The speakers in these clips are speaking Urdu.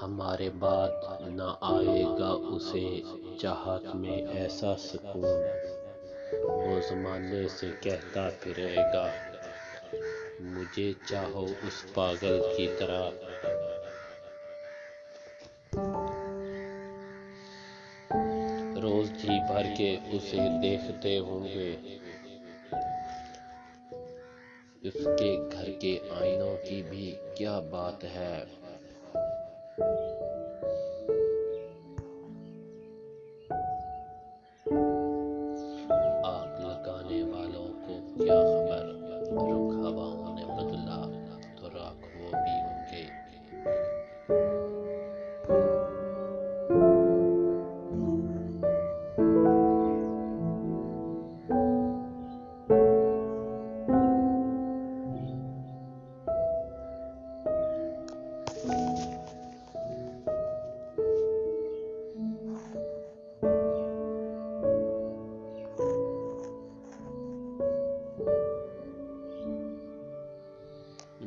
ہمارے بعد نہ آئے گا اسے چاہت میں ایسا سکون، وہ زمانے سے کہتا پھرے گا مجھے چاہو اس پاگل کی طرح۔ روز جی بھر کے اسے دیکھتے ہوں گے، اس کے گھر کے آئینوں کی بھی کیا بات ہے۔ آگ لگانے والوں کو کیا خبر، رخ ہواؤں نے بدلا تو راکھ وہ بھی ہوں گے۔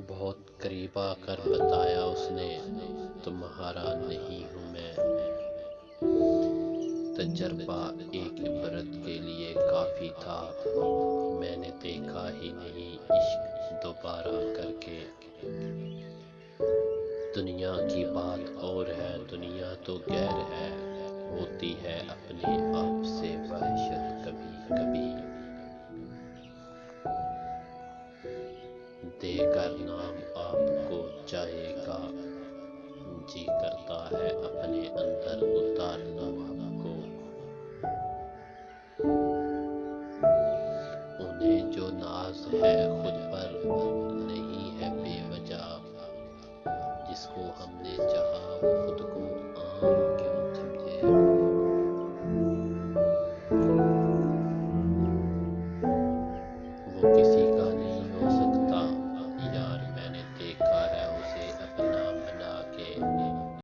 بہت قریب آ کر بتایا اس نے تمہارا نہیں ہوں میں، تجربہ ایک عبرت کے لیے کافی تھا، میں نے دیکھا ہی نہیں عشق دوبارہ کر کے۔ دنیا کی بات اور ہے، دنیا تو غیر ہے، ہوتی ہے اپنے آپ سے وحشت کبھی کبھی۔ دے کر نام آپ کو چاہے گا، جی کرتا ہے اپنے اندر اتار لوں آپ کو۔ انہیں جو ناز ہے خود پر نہیں ہے بے وجہ، جس کو ہم نے چاہا وہ خود